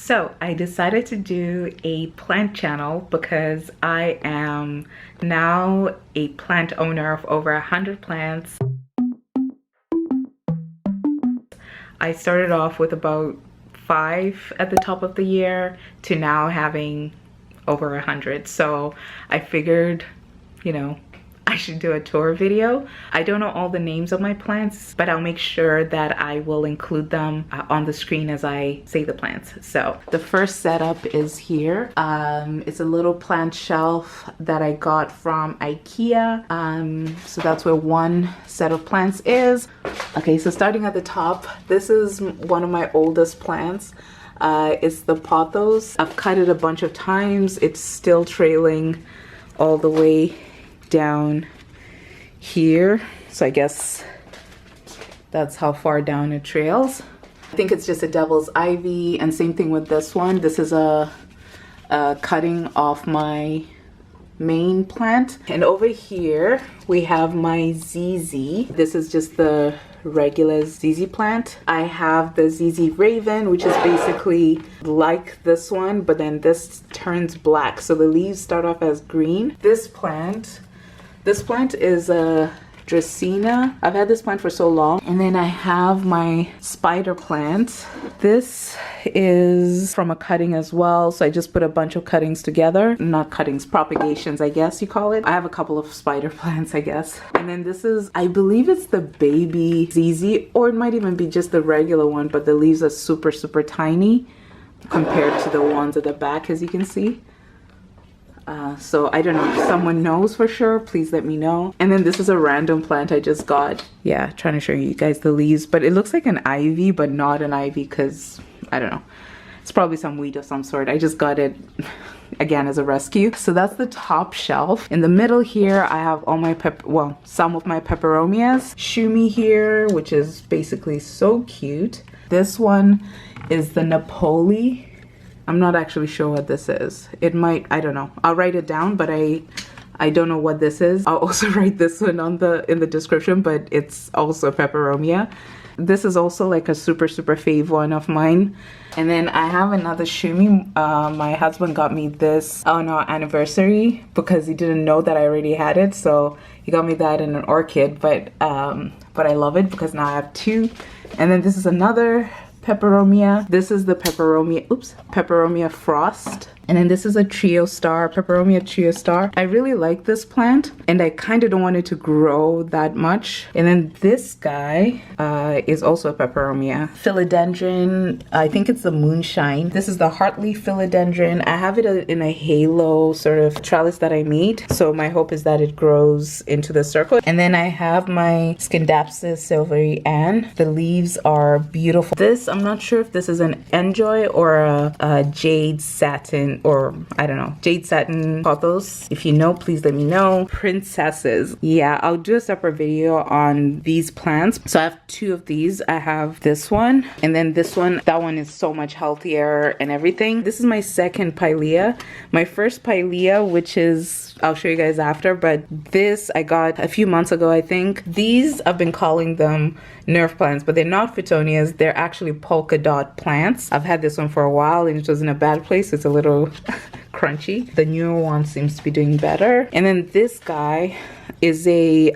So I decided to do a plant channel because I am now a plant owner of over 100 plants. I started off with about 5 at the top of the year to now having over 100. So I figured, you know, I should do a tour video. I don't know all the names of my plants, but I'll make sure that I will include them on the screen as I say the plants. So the first setup is here. It's a little plant shelf that I got from IKEA. So that's where one set of plants is. Okay, so starting at the top, this is one of my oldest plants. It's the pothos. I've cut it a bunch of times. It's still trailing all the way down here, so I guess that's how far down it trails. I think it's just a devil's ivy, and same thing with this one. This is a cutting off my main plant. And over here we have my ZZ. This is just the regular ZZ plant. I have the ZZ Raven, which is basically like this one, but then this turns black, so the leaves start off as green. This plant is a Dracaena. I've had this plant for so long. And then I have my spider plant. This is from a cutting as well. So I just put a bunch of cuttings together. Not cuttings, propagations, I guess you call it. I have a couple of spider plants, I guess. And then this is, I believe it's the baby ZZ, or it might even be just the regular one, but the leaves are super, super tiny compared to the ones at the back, as you can see. So I don't know if someone knows for sure, please let me know. And then this is a random plant I just got. Yeah, trying to show you guys the leaves, but it looks like an ivy, but not an ivy because I don't know. It's probably some weed of some sort. I just got it again as a rescue. So that's the top shelf. In the middle here, I have all my some of my peperomias. Shumi here, which is basically so cute. This one is the Napoli. I'm not actually sure what this is. It might, I don't know. I'll write it down, but I don't know what this is. I'll also write this one in the description, but it's also peperomia. This is also like a super, super fave one of mine. And then I have another Shumi. My husband got me this on our anniversary because he didn't know that I already had it. So he got me that in an orchid, but I love it because now I have 2. And then this is another peperomia. This is the peperomia frost. And then this is a trio star, peperomia trio star. I really like this plant and I kind of don't want it to grow that much. And then this guy is also a peperomia. Philodendron, I think it's the moonshine. This is the heartleaf philodendron. I have it in a halo sort of trellis that I made. So my hope is that it grows into the circle. And then I have my Scindapsus silvery Ann. The leaves are beautiful. This, I'm not sure if this is an Enjoy or a Jade satin, or I don't know, Jade satin pothos. If you know, please let me know. Princesses. Yeah, I'll do a separate video on these plants. So I have 2 of these. I have this one and then this one. That one is so much healthier and everything. This is my second pilea. My first pilea, which is, I'll show you guys after, but this I got a few months ago, I think. These, I've been calling them nerve plants, but they're not Phytonias. They're actually polka dot plants. I've had this one for a while and it was in a bad place. It's a little crunchy. The newer one seems to be doing better. And then this guy is a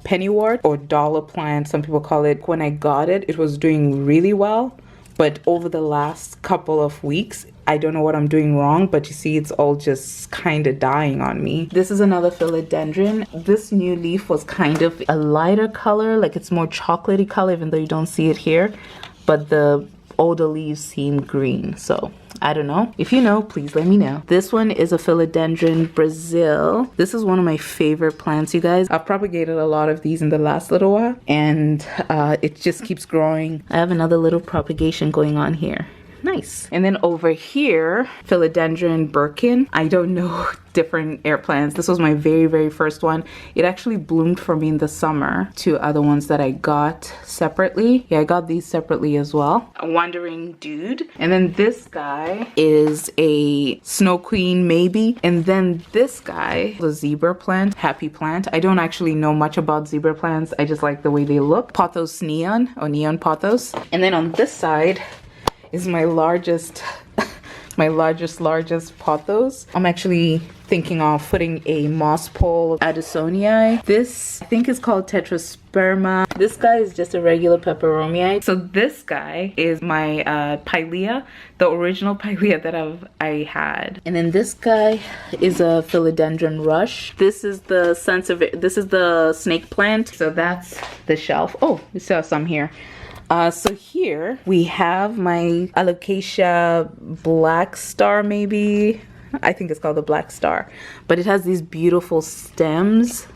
pennywort or dollar plant, some people call it. When I got it, it was doing really well, but over the last couple of weeks, I don't know what I'm doing wrong, but you see it's all just kind of dying on me. This is another philodendron. This new leaf was kind of a lighter color, like it's more chocolatey color, even though you don't see it here, but the older leaves seem green. So I don't know. If you know, please let me know. This one is a philodendron Brazil. This is one of my favorite plants, you guys. I've propagated a lot of these in the last little while and it just keeps growing. I have another little propagation going on here. Nice. And then over here, philodendron Birkin. I don't know different air plants. This was my very, very first one. It actually bloomed for me in the summer. 2 other ones that I got separately. Yeah, I got these separately as well. A wandering dude. And then this guy is a snow queen maybe. And then this guy, the zebra plant, happy plant. I don't actually know much about zebra plants. I just like the way they look. Pothos neon or neon pothos. And then on this side is my largest my largest pothos. I'm actually thinking of putting a moss pole Addisonii. This I think is called Tetrasperma. This guy is just a regular peperomia. So this guy is my Pilea, the original Pilea that I had. And then this guy is a Philodendron Rush. This is the this is the snake plant. So that's the shelf. Oh, we still have some here. So here we have my Alocasia Black Star, maybe. I think it's called the Black Star. But it has these beautiful stems.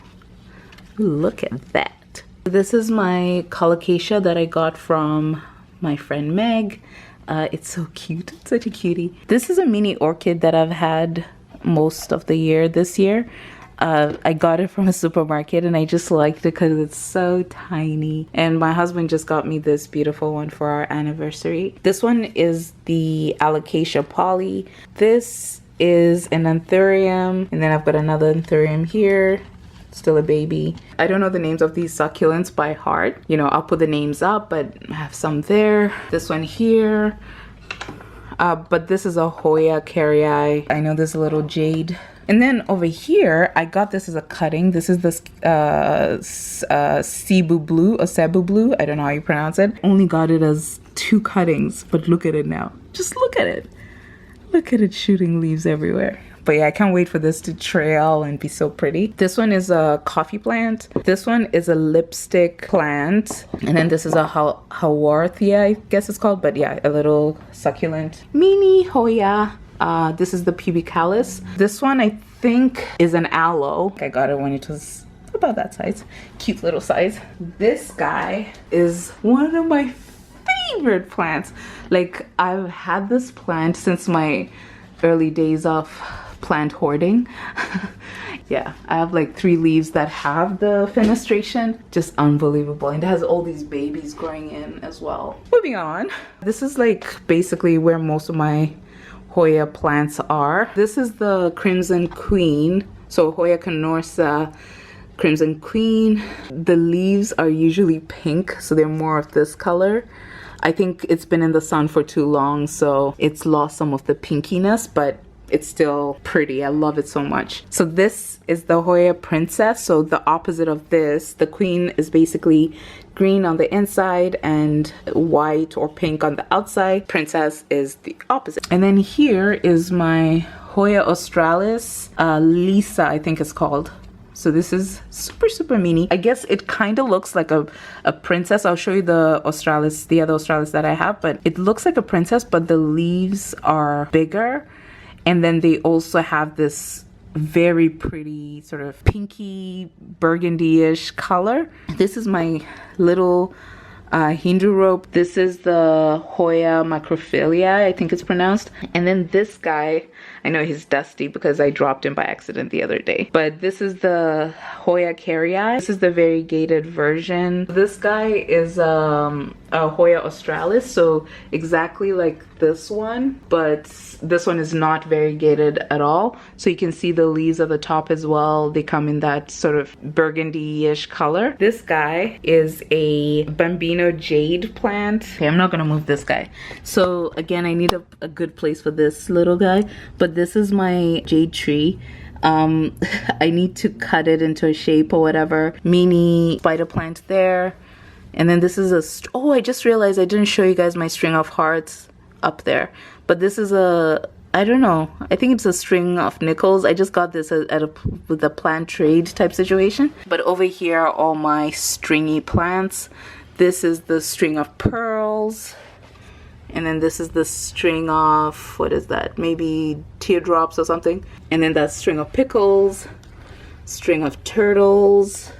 Look at that. This is my Colocasia that I got from my friend Meg. It's so cute. It's such a cutie. This is a mini orchid that I've had most of the year this year. I got it from a supermarket and I just liked it because it's so tiny. And my husband just got me this beautiful one for our anniversary. This one is the Alocasia Poly. This is an anthurium, and then I've got another anthurium here. Still a baby. I don't know the names of these succulents by heart. You know, I'll put the names up, but I have some there. This one here. But this is a Hoya carrii. I know there's a little Jade. And then over here, I got this as a cutting. This is this Cebu Blue, or Cebu Blue. I don't know how you pronounce it. Only got it as 2 cuttings, but look at it now. Just look at it. Look at it shooting leaves everywhere. But yeah, I can't wait for this to trail and be so pretty. This one is a coffee plant. This one is a lipstick plant. And then this is a Haworthia, I guess it's called. But yeah, a little succulent. Mini Hoya. This is the pubicalis. This one I think is an aloe. I got it when it was about that size. Cute little size. This guy is one of my favorite plants. Like, I've had this plant since my early days of plant hoarding. Yeah, I have like 3 leaves that have the fenestration. Just unbelievable. And it has all these babies growing in as well. Moving on. This is like basically where most of my Hoya plants are. This is the Crimson Queen. So Hoya canorsa, Crimson Queen. The leaves are usually pink, so they're more of this color. I think it's been in the sun for too long, so it's lost some of the pinkiness, but it's still pretty. I love it so much. So this is the Hoya Princess. So the opposite of this, the queen is basically green on the inside and white or pink on the outside. Princess is the opposite. And then here is my Hoya Australis, Lisa, I think it's called. So this is super mini. I guess it kind of looks like a princess. I'll show you the Australis, the other Australis that I have, but it looks like a princess, but the leaves are bigger. And then they also have this very pretty sort of pinky burgundy-ish color. This is my little Hindu rope. This is the Hoya macrophylla, I think it's pronounced. And then this guy, I know he's dusty because I dropped him by accident the other day. But this is the Hoya carrii. This is the variegated version. This guy is a Hoya australis, so exactly like this one, but this one is not variegated at all. So you can see the leaves at the top as well. They come in that sort of burgundy-ish color. This guy is a Bambino Jade plant. Okay, I'm not gonna move this guy. So again, I need a good place for this little guy, but this is my jade tree. I need to cut it into a shape or whatever. Mini spider plant there. And then this is oh, I just realized I didn't show you guys my string of hearts up there. But this is I don't know, I think it's a string of nickels. I just got this with a plant trade type situation. But over here are all my stringy plants. This is the string of pearls. And then this is the string of, what is that? Maybe teardrops or something. And then that string of pickles, string of turtles,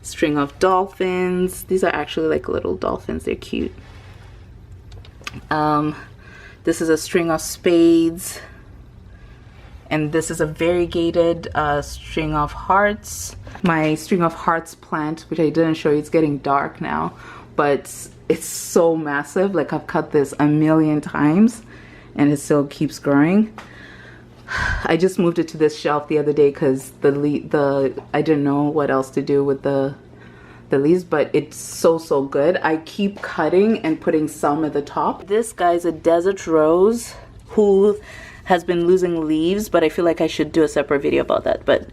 string of dolphins. These are actually like little dolphins. They're cute. This is a string of spades. And this is a variegated string of hearts. My string of hearts plant, which I didn't show you, it's getting dark now, but it's so massive. Like, I've cut this a million times and it still keeps growing. I just moved it to this shelf the other day because I didn't know what else to do with the leaves, but it's so good. I keep cutting and putting some at the top. This guy's a desert rose. who has been losing leaves, but I feel like I should do a separate video about that. But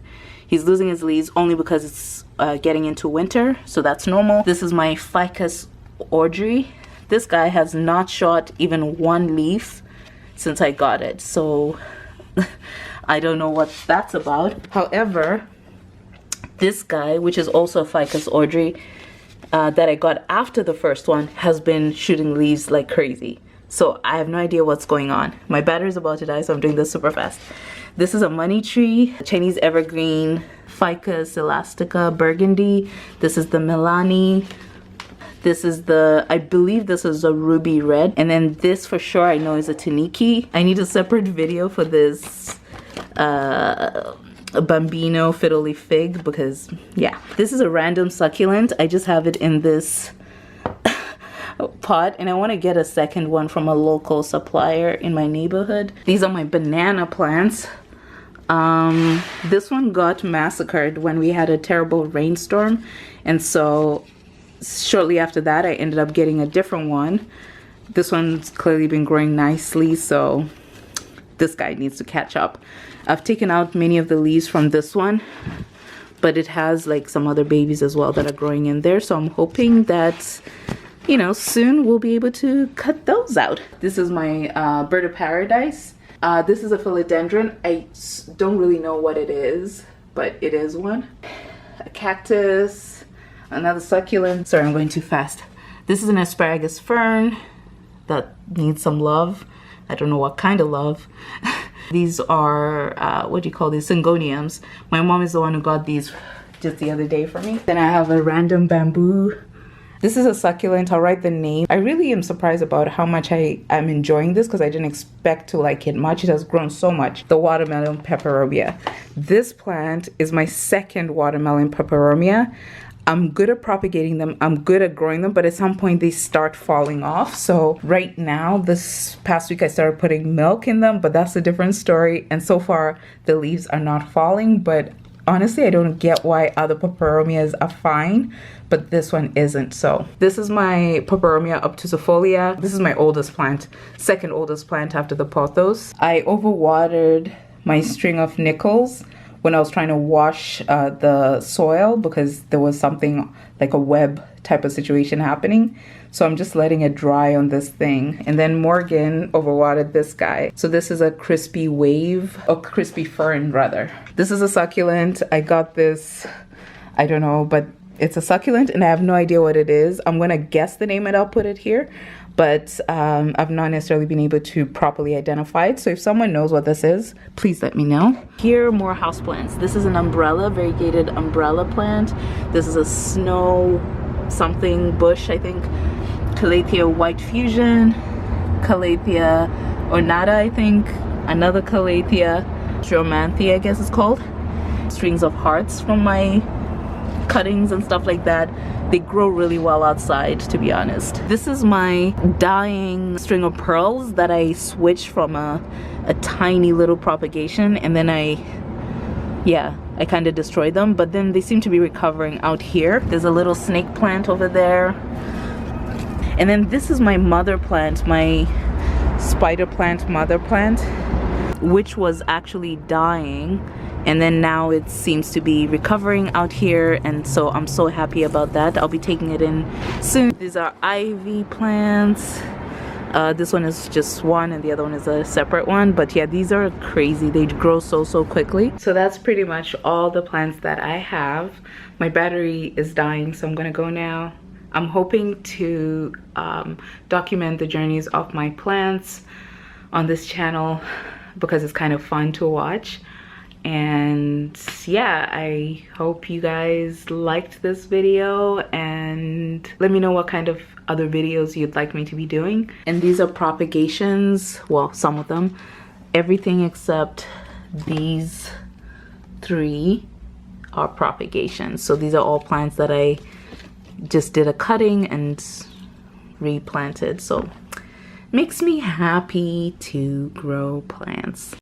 he's losing his leaves only because it's getting into winter, so that's normal. This is my Ficus Audrey. This guy has not shot even one leaf since I got it, so I don't know what that's about. However, this guy, which is also a Ficus Audrey, that I got after the first one, has been shooting leaves like crazy. So I have no idea what's going on. My battery's about to die, so I'm doing this super fast. This is a money tree, Chinese evergreen, Ficus elastica burgundy. This is the Milani. This is the, I believe this is a ruby red. And then this for sure I know is a Taniki. I need a separate video for this Bambino fiddle leaf fig because yeah. This is a random succulent. I just have it in this pot and I want to get a second one from a local supplier in my neighborhood. These are my banana plants. This one got massacred when we had a terrible rainstorm, and so shortly after that I ended up getting a different one. This one's clearly been growing nicely, so this guy needs to catch up. I've taken out many of the leaves from this one, but it has like some other babies as well that are growing in there, so I'm hoping that, you know, soon we'll be able to cut those out. This is my bird of paradise. This is a philodendron. I don't really know what it is, but it is one. A cactus, another succulent. Sorry, I'm going too fast. This is an asparagus fern that needs some love. I don't know what kind of love. These are, what do you call these? Syngoniums. My mom is the one who got these just the other day for me. Then I have a random bamboo. This is a succulent. I'll write the name. I really am surprised about how much I am enjoying this because I didn't expect to like it much. It has grown so much. The watermelon peperomia. This plant is my second watermelon peperomia. I'm good at propagating them. I'm good at growing them, but at some point they start falling off. So right now, this past week I started putting milk in them, but that's a different story. And so far the leaves are not falling, but honestly, I don't get why other peperomias are fine, but this one isn't. So this is my peperomia obtusifolia. This is my oldest plant, second oldest plant after the pothos. I overwatered my string of nickels when I was trying to wash the soil because there was something like a web type of situation happening. So I'm just letting it dry on this thing. And then Morgan overwatered this guy. So this is a crispy wave, or crispy fern rather. This is a succulent. I got this, I don't know, but it's a succulent and I have no idea what it is. I'm gonna guess the name and I'll put it here, but I've not necessarily been able to properly identify it. So if someone knows what this is, please let me know. Here are more houseplants. This is an umbrella, variegated umbrella plant. This is a snow something bush, I think. Calathea white fusion, Calathea ornata, I think. Another Calathea, Geomanthea, I guess it's called. Strings of hearts from my cuttings and stuff like that. They grow really well outside, to be honest. This is my dying string of pearls that I switched from a tiny little propagation, and then I kind of destroyed them, but then they seem to be recovering out here. There's a little snake plant over there. And then this is my mother plant, my spider plant mother plant, which was actually dying. And then now it seems to be recovering out here, and so I'm so happy about that. I'll be taking it in soon. These are ivy plants. This one is just one and the other one is a separate one, but yeah, these are crazy. They grow so quickly. So that's pretty much all the plants that I have. My battery is dying, so I'm gonna go now. I'm hoping to document the journeys of my plants on this channel because it's kind of fun to watch. And yeah, I hope you guys liked this video and let me know what kind of other videos you'd like me to be doing. And these are propagations, well, some of them. Everything except these three are propagations. So these are all plants that I just did a cutting and replanted. So makes me happy to grow plants.